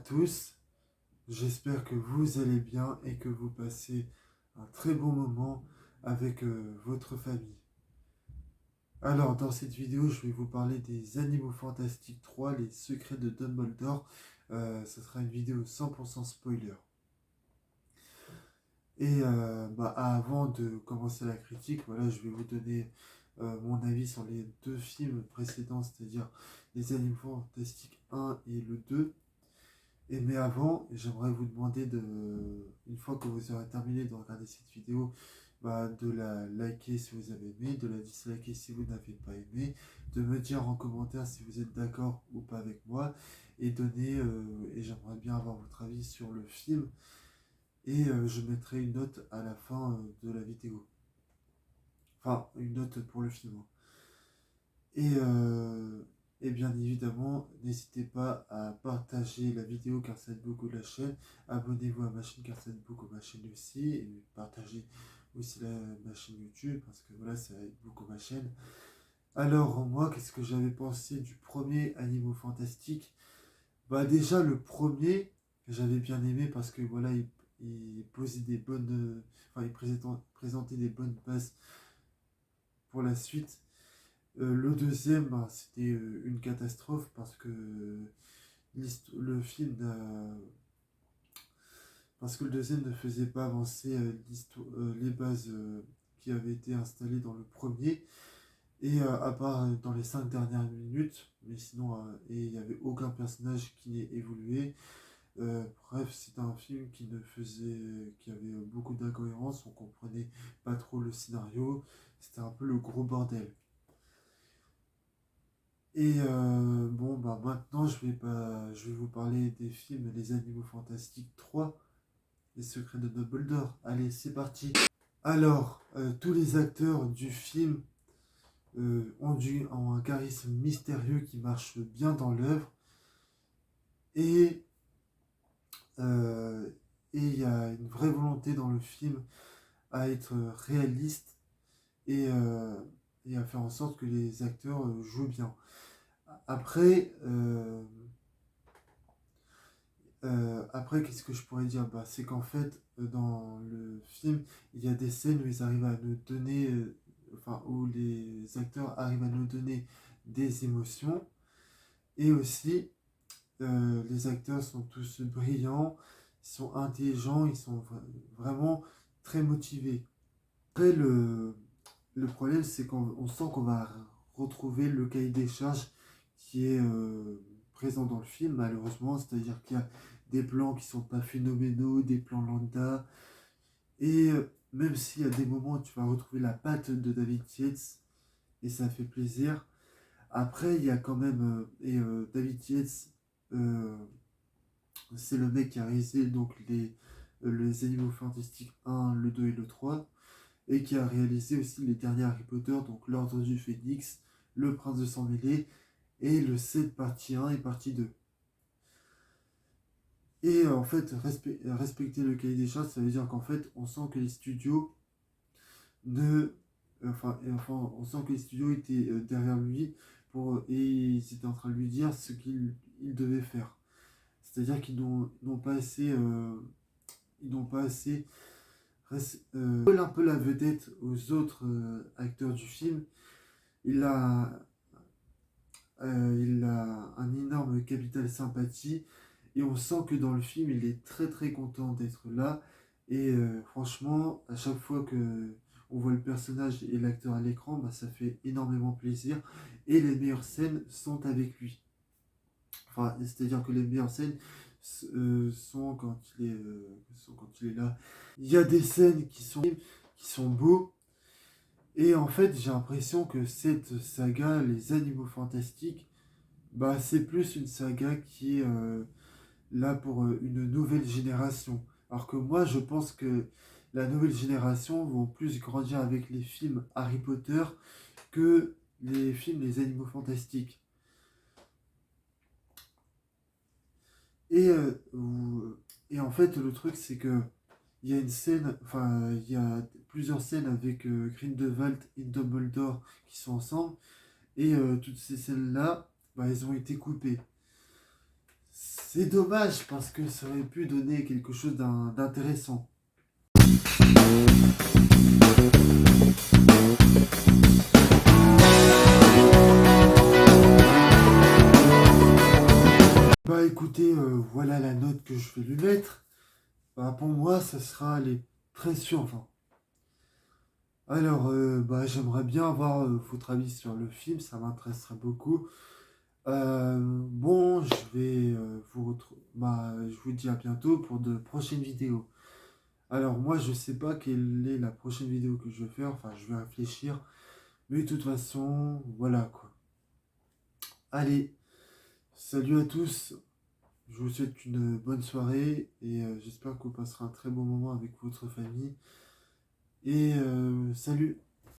tous, j'espère que vous allez bien et que vous passez un très bon moment avec votre famille. Alors, dans cette vidéo, je vais vous parler des Animaux Fantastiques 3, les secrets de Dumbledore. Ce sera une vidéo 100% spoiler. Et avant de commencer la critique, voilà, je vais vous donner mon avis sur les deux films précédents, c'est-à-dire les Animaux Fantastiques 1 et le 2. Mais avant, j'aimerais vous demander une fois que vous aurez terminé de regarder cette vidéo, de la liker si vous avez aimé, de la disliker si vous n'avez pas aimé, de me dire en commentaire si vous êtes d'accord ou pas avec moi, et j'aimerais bien avoir votre avis sur le film, je mettrai une note à la fin de la vidéo. Enfin, une note pour le film. Et, euh, et bien évidemment, n'hésitez pas à partager la vidéo car ça aide beaucoup la chaîne. Abonnez-vous à ma chaîne car ça aide beaucoup ma chaîne aussi. Et partagez aussi ma chaîne YouTube parce que voilà, ça aide beaucoup ma chaîne. Alors moi, qu'est-ce que j'avais pensé du premier Animaux Fantastiques? Déjà le premier, j'avais bien aimé parce que voilà, il posait des bonnes... il présentait des bonnes bases pour la suite. Le deuxième, c'était une catastrophe parce que le film parce que le deuxième ne faisait pas avancer les bases qui avaient été installées dans le premier. À part dans les 5 dernières minutes, mais sinon, il n'y avait aucun personnage qui n'ait évolué. Bref, c'était un film qui avait beaucoup d'incohérences, on comprenait pas trop le scénario, c'était un peu le gros bordel. Maintenant, je vais vous parler des films Les Animaux Fantastiques 3, Les Secrets de Dumbledore. Allez, c'est parti. Alors, tous les acteurs du film ont un charisme mystérieux qui marche bien dans l'œuvre. Et euh, et il y a une vraie volonté dans le film à être réaliste et, euh, et à faire en sorte que les acteurs jouent bien. Après, euh, Après, qu'est-ce que je pourrais dire? C'est qu'en fait, dans le film, il y a des scènes où ils arrivent à nous donner, où les acteurs arrivent à nous donner des émotions. Et aussi, les acteurs sont tous brillants, ils sont intelligents, ils sont vraiment très motivés. Après, le problème, c'est qu'on sent qu'on va retrouver le cahier des charges qui est présent dans le film, malheureusement. C'est-à-dire qu'il y a des plans qui sont pas phénoménaux, des plans lambda. Même s'il y a des moments où tu vas retrouver la patte de David Yates, et ça fait plaisir. Après, il y a quand même... David Yates, euh, c'est le mec qui a réalisé donc les Animaux Fantastiques 1, le 2 et le 3 et qui a réalisé aussi les derniers Harry Potter, donc l'Ordre du Phénix, Le Prince de Sang Mêlé, et le 7 partie 1 et partie 2. En fait, respecter le cahier des charges, ça veut dire qu'en fait, on sent que les studios ne... on sent que les studios étaient derrière lui et ils étaient en train de lui dire ce qu'il devait faire. C'est-à-dire qu'ils n'ont pas assez... ils n'ont pas assez colle un peu la vedette aux autres acteurs du film. Il a, il a un énorme capital sympathie et on sent que dans le film, il est très très content d'être là. Franchement, à chaque fois que on voit le personnage et l'acteur à l'écran, ça fait énormément plaisir. Et les meilleures scènes sont avec lui. C'est-à-dire que les meilleures scènes sont quand il est là. Il y a des scènes qui sont beaux. Et en fait, j'ai l'impression que cette saga, Les Animaux Fantastiques, c'est plus une saga qui est là pour une nouvelle génération. Alors que moi, je pense que la nouvelle génération vont plus grandir avec les films Harry Potter que les films Les Animaux Fantastiques. Et, euh, où- et en fait, le truc, c'est que il y a plusieurs scènes avec Grindelwald et Dumbledore qui sont ensemble. Toutes ces scènes-là, elles ont été coupées. C'est dommage parce que ça aurait pu donner quelque chose d'intéressant. Bah écoutez, voilà la note que je vais lui mettre. Bah pour moi, ça sera les 13 sur 20. Alors, bah, j'aimerais bien avoir votre avis sur le film, ça m'intéresserait beaucoup. Bon, je vous dis à bientôt pour de prochaines vidéos. Alors moi, je sais pas quelle est la prochaine vidéo que je vais faire, enfin, je vais réfléchir. Mais de toute façon, voilà quoi. Allez, salut à tous. Je vous souhaite une bonne soirée et j'espère que vous passerez un très bon moment avec votre famille. Et salut!